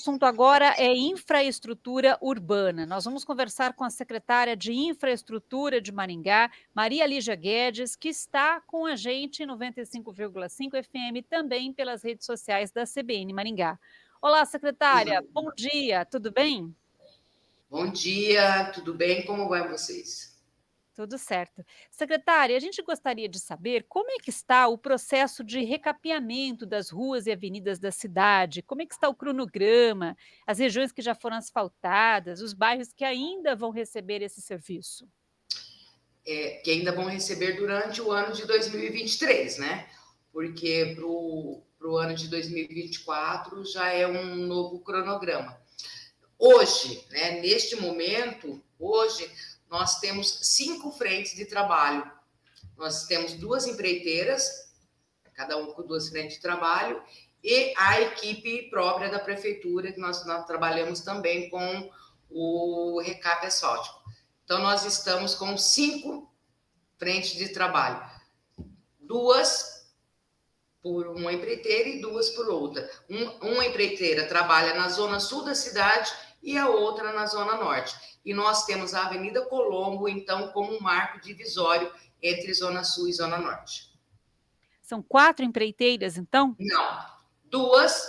assunto agora é infraestrutura urbana. Nós vamos conversar com a secretária de Infraestrutura de Maringá, Maria Lígia Guedes, que está com a gente em 95,5 FM, também pelas redes sociais da CBN Maringá. Olá, secretária, bom dia, tudo bem? Bom dia, tudo bem? Como vai vocês? Tudo certo. Secretária, a gente gostaria de saber como é que está o processo de recapeamento das ruas e avenidas da cidade, como é que está o cronograma, as regiões que já foram asfaltadas, os bairros que ainda vão receber esse serviço. Que ainda vão receber durante o ano de 2023, né? Porque para o ano de 2024 já é um novo cronograma. Hoje, né, neste momento, hoje, nós temos 5 frentes de trabalho. Nós temos 2 empreiteiras, cada um com 2 frentes de trabalho, e a equipe própria da prefeitura, que nós trabalhamos também com o recap asfáltico. Então, nós estamos com 5 frentes de trabalho. 2 por uma empreiteira e 2 por outra. Uma empreiteira trabalha na zona sul da cidade e a outra na zona norte. E nós temos a Avenida Colombo, então, como um marco divisório entre zona sul e zona norte. São 4 empreiteiras, então? Não, 2,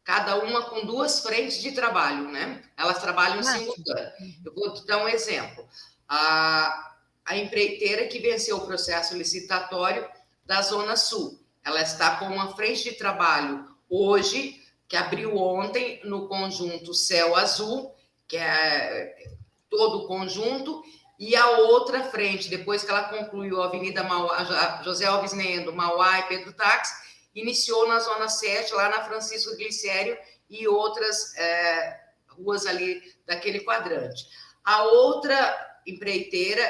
cada uma com 2 frentes de trabalho, né? Elas trabalham simultâneo. Eu vou te dar um exemplo. A empreiteira que venceu o processo licitatório da Zona Sul, ela está com uma frente de trabalho hoje, que abriu ontem, no conjunto Céu Azul, que é todo o conjunto, e a outra frente, depois que ela concluiu a Avenida Mauá, José Alves Nendo, Mauá e Pedro Táxi, iniciou na Zona 7, lá na Francisco Glicério, e outras ruas ali daquele quadrante. A outra empreiteira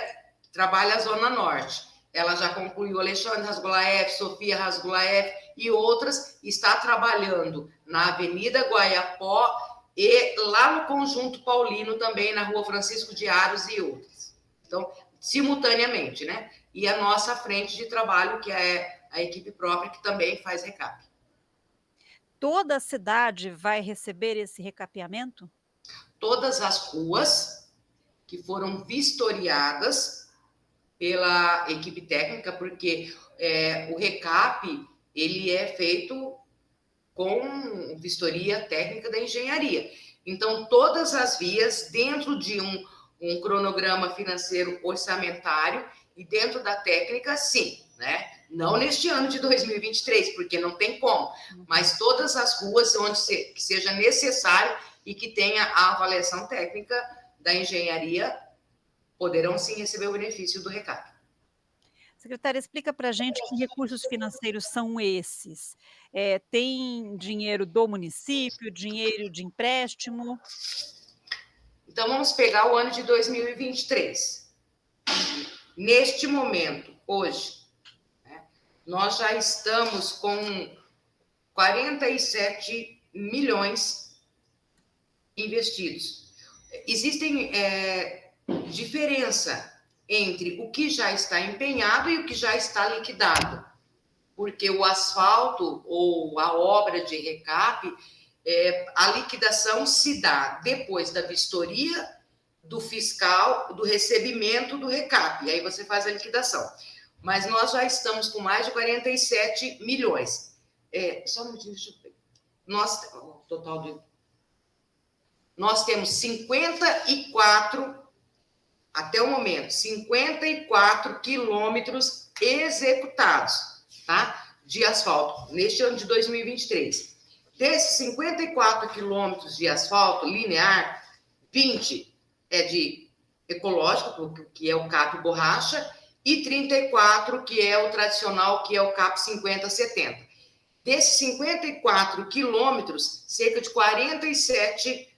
trabalha a Zona Norte. Ela já concluiu Alexandre Rasgolaeff, Sofia Rasgolaeff e outras, está trabalhando na Avenida Guaiapó e lá no Conjunto Paulino também, na Rua Francisco de Aros e outras. Então, simultaneamente, né? E a nossa frente de trabalho, que é a equipe própria, que também faz recap. Toda a cidade vai receber esse recapeamento? Todas as ruas que foram vistoriadas pela equipe técnica, porque o recap ele é feito com vistoria técnica da engenharia. Então, todas as vias, dentro de um cronograma financeiro orçamentário e dentro da técnica, sim, né? Não neste ano de 2023, porque não tem como, mas todas as ruas onde que seja necessário e que tenha a avaliação técnica da engenharia poderão sim receber o benefício do recap. Secretária, explica para a gente que recursos financeiros são esses. Tem dinheiro do município, dinheiro de empréstimo? Então, vamos pegar o ano de 2023. Neste momento, hoje, né, nós já estamos com 47 milhões investidos. Existem diferença entre o que já está empenhado e o que já está liquidado, porque o asfalto ou a obra de recap, a liquidação se dá depois da vistoria do fiscal, do recebimento do recap, e aí você faz a liquidação. Mas nós já estamos com mais de 47 milhões. Só um minutinho, deixa eu ver. Nós temos 54, até o momento, 54 quilômetros executados, tá? De asfalto, neste ano de 2023. Desses 54 quilômetros de asfalto linear, 20 é de ecológico, que é o CAP borracha, e 34 que é o tradicional, que é o CAP 50-70. Desses 54 quilômetros, cerca de 47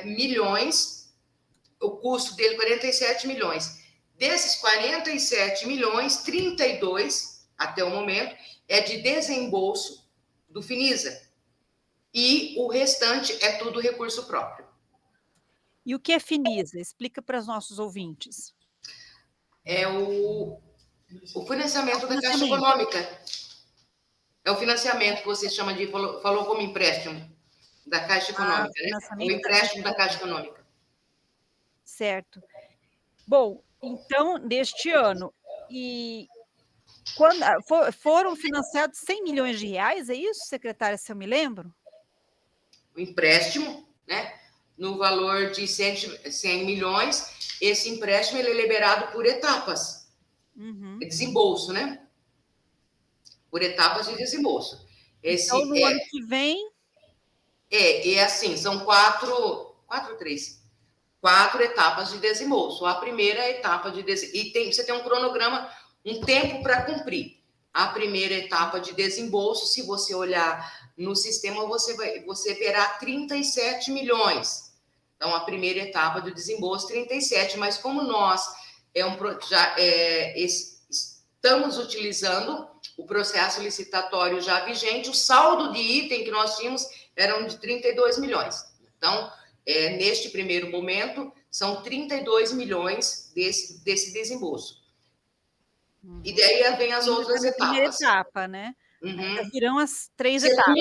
milhões, o custo dele 47 milhões. Desses 47 milhões, 32, até o momento, é de desembolso do Finisa. E o restante é tudo recurso próprio. E o que é Finisa? Explica para os nossos ouvintes. É o financiamento da Caixa Econômica. É o financiamento que você chama de, falou como empréstimo. da Caixa Econômica, né? O financiamento da Caixa empréstimo da Caixa Econômica. Econômica. Certo. Bom, então, neste ano, e quando foram financiados R$ 100 milhões, é isso, secretária, se eu me lembro? O empréstimo, né? No valor de 100 milhões, esse empréstimo ele é liberado por etapas. Uhum. É desembolso, né? Por etapas de desembolso. Então, Esse no ano que vem... é assim, são quatro etapas de desembolso. A primeira etapa de desembolso, e você tem um cronograma, um tempo para cumprir. A primeira etapa de desembolso, se você olhar no sistema, você verá 37 milhões. Então, a primeira etapa do desembolso, 37, mas como nós estamos utilizando o processo licitatório já vigente, o saldo de item que nós tínhamos eram de 32 milhões. Então, neste primeiro momento, são 32 milhões desse desembolso. E daí vem as outras etapas. Primeira etapa, né? Uhum. Ainda virão as 3 etapas.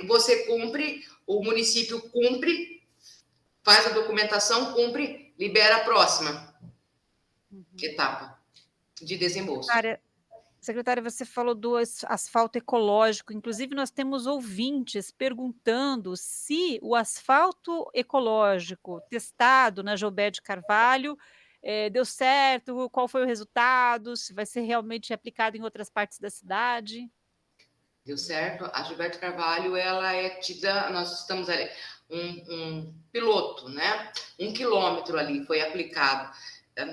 Você cumpre, o município cumpre, faz a documentação, cumpre, libera a próxima etapa de desembolso. Secretária, você falou do asfalto ecológico. Inclusive, nós temos ouvintes perguntando se o asfalto ecológico testado na Joubert de Carvalho deu certo, qual foi o resultado, se vai ser realmente aplicado em outras partes da cidade. Deu certo. A Gilberto Carvalho, ela é tida, nós estamos ali, um piloto, né? 1 quilômetro ali foi aplicado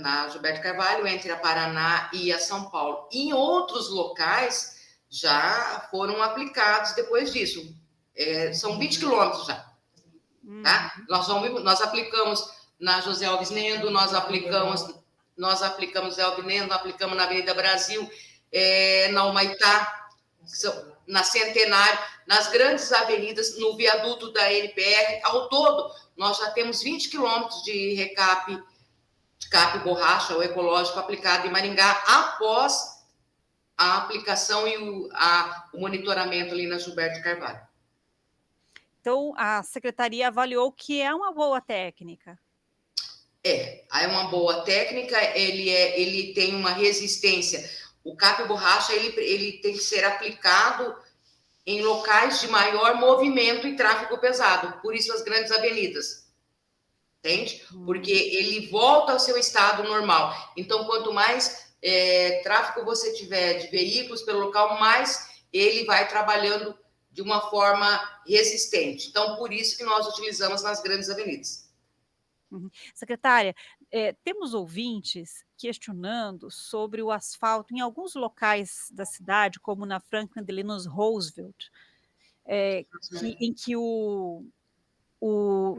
na Gilberto Carvalho, entre a Paraná e a São Paulo. Em outros locais, já foram aplicados depois disso. São 20 quilômetros já. Tá? Nós aplicamos na José Alves Nendo, nós aplicamos José Alves Nendo, aplicamos na Avenida Brasil, na Humaitá, na Centenário, nas grandes avenidas, no viaduto da NPR. Ao todo, nós já temos 20 quilômetros de recap, borracha ou ecológico aplicado em Maringá, após a aplicação e o monitoramento ali na Gilberto Carvalho. Então, a secretaria avaliou que é uma boa técnica. É uma boa técnica, ele tem uma resistência. O cap borracha, ele tem que ser aplicado em locais de maior movimento e tráfego pesado, por isso as grandes avenidas, entende? Porque ele volta ao seu estado normal. Então, quanto mais tráfego você tiver de veículos pelo local, mais ele vai trabalhando de uma forma resistente. Então, por isso que nós utilizamos nas grandes avenidas. Secretária, temos ouvintes questionando sobre o asfalto em alguns locais da cidade, como na Franklin Delano Roosevelt, em que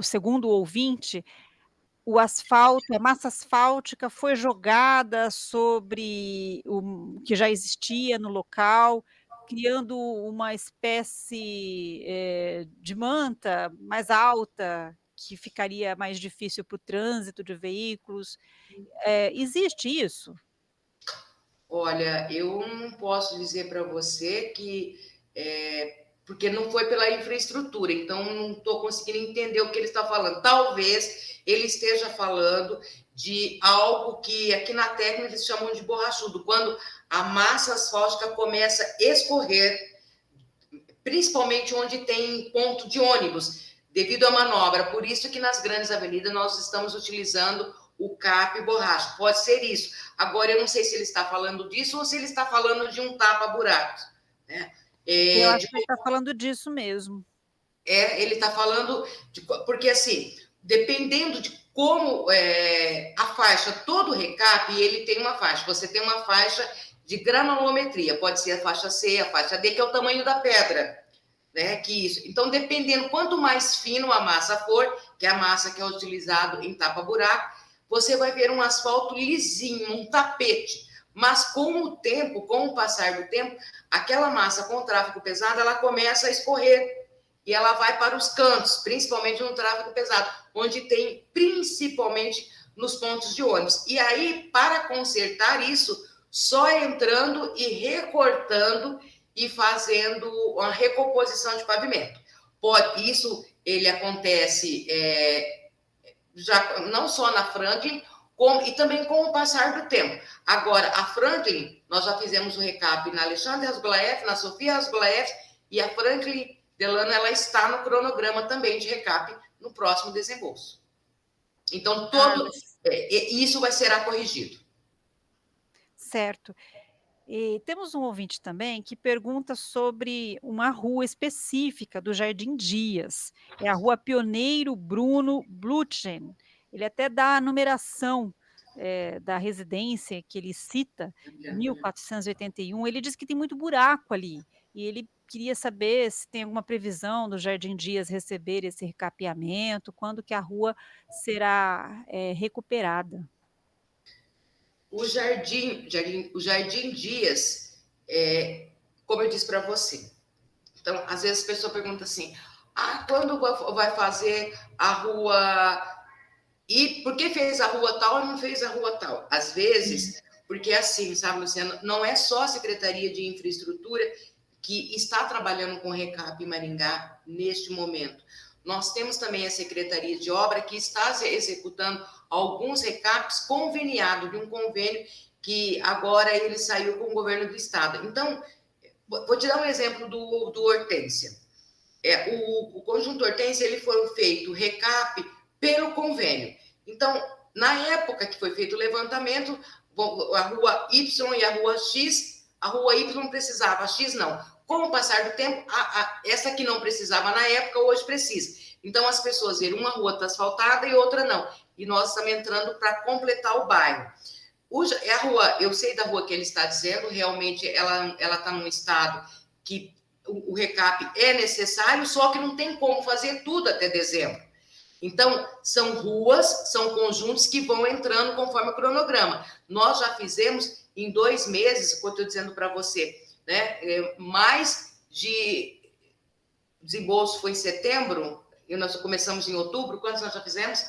segundo o ouvinte, o asfalto, a massa asfáltica foi jogada sobre o que já existia no local, criando uma espécie de manta mais alta, que ficaria mais difícil para o trânsito de veículos. Existe isso? Olha, eu não posso dizer para você que porque não foi pela infraestrutura, então não estou conseguindo entender o que ele está falando. Talvez ele esteja falando de algo que aqui na técnica eles chamam de borrachudo, quando a massa asfáltica começa a escorrer, principalmente onde tem ponto de ônibus, devido à manobra. Por isso que nas grandes avenidas nós estamos utilizando o cap borracha. Pode ser isso. Agora, eu não sei se ele está falando disso ou se ele está falando de um tapa-buraco, né? Eu acho que ele está falando disso mesmo. Ele está falando porque assim, dependendo de como a faixa, todo recap, ele tem uma faixa. Você tem uma faixa de granulometria, pode ser a faixa C, a faixa D, que é o tamanho da pedra, né? Que isso. Então, dependendo quanto mais fino a massa for, que é a massa que é utilizado em tapa-buraco, você vai ver um asfalto lisinho, um tapete. Mas com o tempo, com o passar do tempo, aquela massa com tráfego pesado, ela começa a escorrer e ela vai para os cantos, principalmente no tráfego pesado, onde tem principalmente nos pontos de ônibus. E aí, para consertar isso, só entrando e recortando e fazendo uma recomposição de pavimento. Isso ele acontece já não só na Franklin, como, e também com o passar do tempo. Agora, a Franklin, nós já fizemos o recap na Alexandre Rasgolaeff, na Sofia Rasgolaeff, e a Franklin Delano, ela está no cronograma também de recap no próximo desembolso. Então, isso vai ser corrigido. Certo. E temos um ouvinte também que pergunta sobre uma rua específica do Jardim Dias, é a Rua Pioneiro Bruno Blutgen. Ele até dá a numeração, da residência que ele cita, 1481. Ele diz que tem muito buraco ali, e ele queria saber se tem alguma previsão do Jardim Dias receber esse recapeamento, quando que a rua será, recuperada. O Jardim Dias, como eu disse para você. Então, às vezes a pessoa pergunta assim: quando vai fazer a rua? E por que fez a rua tal e não fez a rua tal? Às vezes, porque assim, sabe, Luciano, não é só a Secretaria de Infraestrutura que está trabalhando com recap em Maringá neste momento. Nós temos também a Secretaria de Obra que está executando alguns recaps conveniados de um convênio que agora ele saiu com o governo do estado. Então, vou te dar um exemplo do Hortência. O conjunto Hortência ele foi feito recap pelo convênio. Então, na época que foi feito o levantamento, a rua Y e a rua X, a rua Y precisava, a X não. Com o passar do tempo, essa que não precisava na época, hoje precisa. Então, as pessoas viram uma rua está asfaltada e outra não. E nós estamos entrando para completar o bairro. A rua, eu sei da rua que ele está dizendo, realmente ela está num estado que o recap é necessário, só que não tem como fazer tudo até dezembro. Então, são ruas, são conjuntos que vão entrando conforme o cronograma. Nós já fizemos em 2 meses, como eu estou dizendo para você, né? Mais de desembolso foi em setembro, e nós começamos em outubro, quantos nós já fizemos?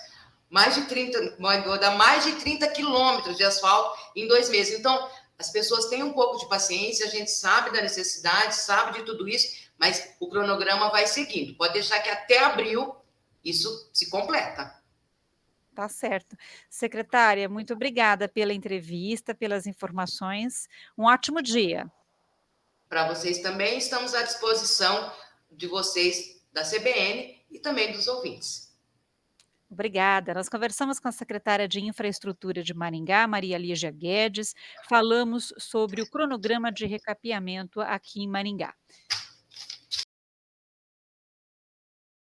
Mais de 30 quilômetros de asfalto em 2 meses. Então, as pessoas têm um pouco de paciência, a gente sabe da necessidade, sabe de tudo isso, mas o cronograma vai seguindo. Pode deixar que até abril isso se completa. Tá certo. Secretária, muito obrigada pela entrevista, pelas informações. Um ótimo dia. Para vocês também, estamos à disposição de vocês da CBN e também dos ouvintes. Obrigada. Nós conversamos com a secretária de Infraestrutura de Maringá, Maria Lígia Guedes, falamos sobre o cronograma de recapeamento aqui em Maringá.